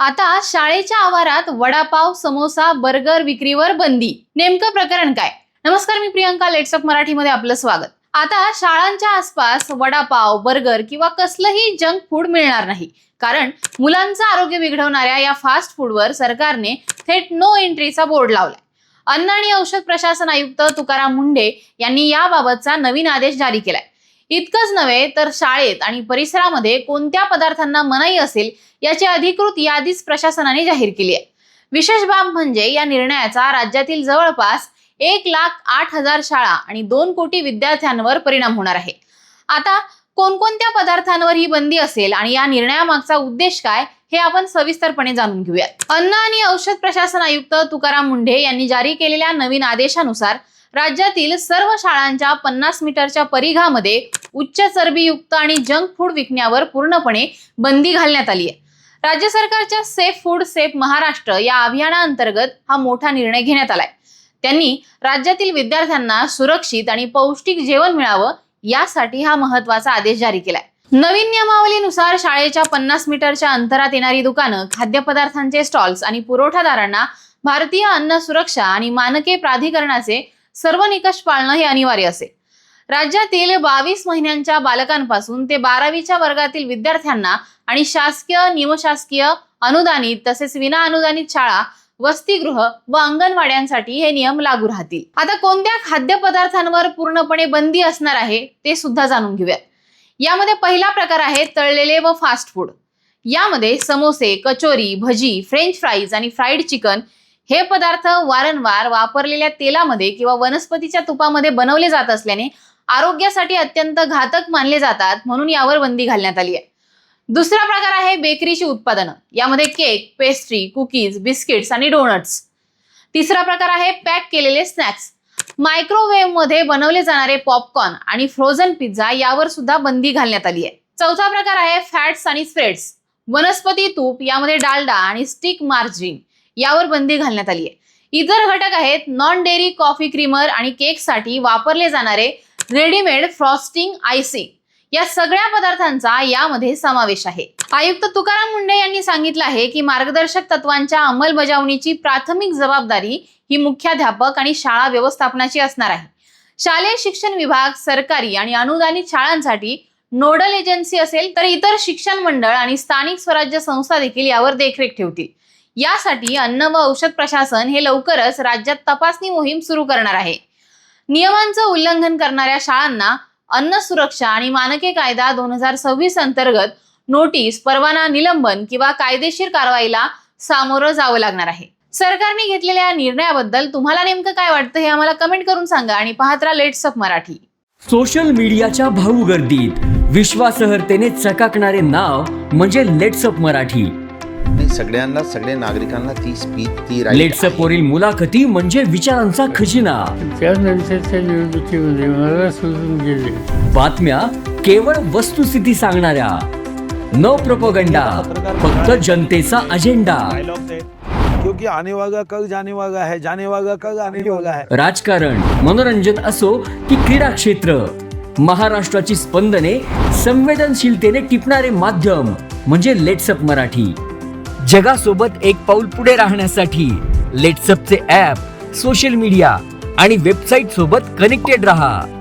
आता शाळेच्या आवारात वडापाव, समोसा, बर्गर विक्रीवर बंदी. नेमकं प्रकरण काय? नमस्कार, मी प्रियंका. लेट्स ऑफ मराठीमध्ये आपलं स्वागत. आता शाळांच्या आसपास वडापाव, बर्गर किंवा कसलंही जंक फूड मिळणार नाही, कारण मुलांचं आरोग्य बिघडवणाऱ्या या फास्ट फूडवर सरकारने थेट नो एंट्रीचा बोर्ड लावलाय. अन्न आणि औषध प्रशासन आयुक्त तुकाराम मुंढे यांनी याबाबतचा नवीन आदेश जारी केलाय. इतकंच नव्हे तर शाळेत आणि परिसरामध्ये कोणत्या पदार्थांना मनाई असेल याची अधिकृत यादीच प्रशासनाने जाहीर केली आहे. विशेष बाब म्हणजे या निर्णयाचा राज्यातील जवळपास 1,08,000 शाळा आणि 2 कोटी विद्यार्थ्यांवर परिणाम होणार आहे. आता कोणकोणत्या पदार्थांवर ही बंदी असेल आणि या निर्णयामागचा उद्देश काय हे आपण सविस्तरपणे जाणून घेऊयात. अन्न आणि औषध प्रशासन आयुक्त तुकाराम मुंढे यांनी जारी केलेल्या नवीन आदेशानुसार राज्यातील सर्व शाळांच्या 50 मीटरच्या परिघामध्ये उच्च चरबीयुक्त आणि जंक फूड विकण्यावर पूर्णपणे बंदी घालण्यात आली आहे. राज्य सरकारच्या सेफ फूड सेफ महाराष्ट्र या अभियानाअंतर्गत हा मोठा निर्णय घेण्यात आलाय. त्यांनी राज्यातील विद्यार्थ्यांना सुरक्षित आणि पौष्टिक जेवण मिळावं यासाठी हा महत्त्वाचा आदेश जारी केलाय. नवीन नियमावलीनुसार शाळेच्या 50 मीटरच्या अंतरात येणारी दुकानं, खाद्यपदार्थांचे स्टॉल्स आणि पुरवठादारांना भारतीय अन्न सुरक्षा आणि मानके प्राधिकरणाचे सर्व निकष पाळणं हे अनिवार्य असेल. राज्यातील 22 महिन्यांच्या बालकांपासून ते 12वीच्या वर्गातील विद्यार्थ्यांना आणि शासकीय, निमशासकीय, अनुदानित तसेच विना अनुदानित शाळा, वसतिगृह व अंगणवाड्यांसाठी हे नियम लागू राहतील. आता कोणत्या खाद्यपदार्थांवर पूर्णपणे बंदी असणार आहे ते सुद्धा जाणून घेऊयात. यामध्ये पहिला प्रकार आहे तळलेले व फास्ट फूड. यामध्ये समोसे, कचोरी, भजी, फ्रेंच फ्राईज आणि फ्राईड चिकन हे पदार्थ वारंवार वापरलेल्या तेलामध्ये किंवा वनस्पतीच्या तुपामध्ये बनवले जात असल्याने आरोग्यासाठी अत्यंत घातक मानले जातात, म्हणून यावर बंदी घालण्यात आली आहे. दुसरा प्रकार आहे बेकरीची उत्पादनं. यामध्ये केक, पेस्ट्री, कुकीज, बिस्किट्स आणि डोनट्स. तिसरा प्रकार आहे पॅक केलेले स्नॅक्स. मायक्रोवेव्ह मध्ये बनवले जाणारे पॉपकॉर्न आणि फ्रोझन पिझ्झा यावर सुद्धा बंदी घालण्यात आली आहे. चौथा प्रकार आहे फॅट्स आणि स्प्रेड्स. वनस्पती तूप, यामध्ये डालडा आणि स्टिक मार्जिन यावर बंदी घालण्यात आली आहे. इतर घटक आहेत नॉन डेअरी कॉफी क्रीमर आणि केकसाठी वापरले जाणारे रेडीमेड फ्रॉस्टिंग, आयसिंग या सगळ्या पदार्थांचा यामध्ये समावेश आहे. आयुक्त तुकाराम मुंढे यांनी सांगितलं आहे की मार्गदर्शक तत्वांच्या अंमलबजावणीची प्राथमिक जबाबदारी ही मुख्याध्यापक आणि शाळा व्यवस्थापनाची असणार आहे. शालेय शिक्षण विभाग, सरकारी आणि अनुदानित शाळांसाठी नोडल एजन्सी असेल, तर इतर शिक्षण मंडळ आणि स्थानिक स्वराज्य संस्था देखील यावर देखरेख ठेवतील. यासाठी अन्न व औषध प्रशासन हे लवकरच राज्यात तपासणी मोहीम सुरू करणार आहे. नियमांचं उल्लंघन करणाऱ्या शाळांना अन्न सुरक्षा आणि मानके कायदा 2026 अंतर्गत नोटीस, परवाना, निलंबन किंवा कायदेशीर कारवाईला सामोरं जावं लागणार आहे. सरकारने घेतलेल्या या निर्णयाबद्दल तुम्हाला नेमकं काय वाटतं हे आम्हाला कमेंट करून सांगा आणि पाहत राहा लेट्स ऑफ मराठी. सोशल मीडियाच्या भाऊ गर्दीत विश्वासार्हतेने चकाकणारे नाव म्हणजे लेट्स ऑफ मराठी. सगळ्यांना, सगळ्या नागरिकांना ती स्पीच, ती लेट्स ऑफ वरील मुलाखती म्हणजे विचारांचा खजिना. त्यानंतरच्या निवडणुकीमध्ये मला सोडून गेले. बातम्या केवळ वस्तुस्थिती सांगणाऱ्या, न प्रोपगंडा, फक्त जनतेचा अजेंडा. क्योंकि आने वाला कल जाने वाला है, जाने वाला कल आने वाला है. राजकारण, मनोरंजन असो की क्रीडा क्षेत्र, महाराष्ट्राची स्पंदने संवेदनशीलतेने टिपणारे माध्यम म्हणजे लेट्स ऑफ मराठी. जगासोबत एक पाऊल पुढे राहण्यासाठी लेट्स ऑफचे ॲप, सोशल मीडिया आणि वेबसाईट सोबत कनेक्टेड रहा.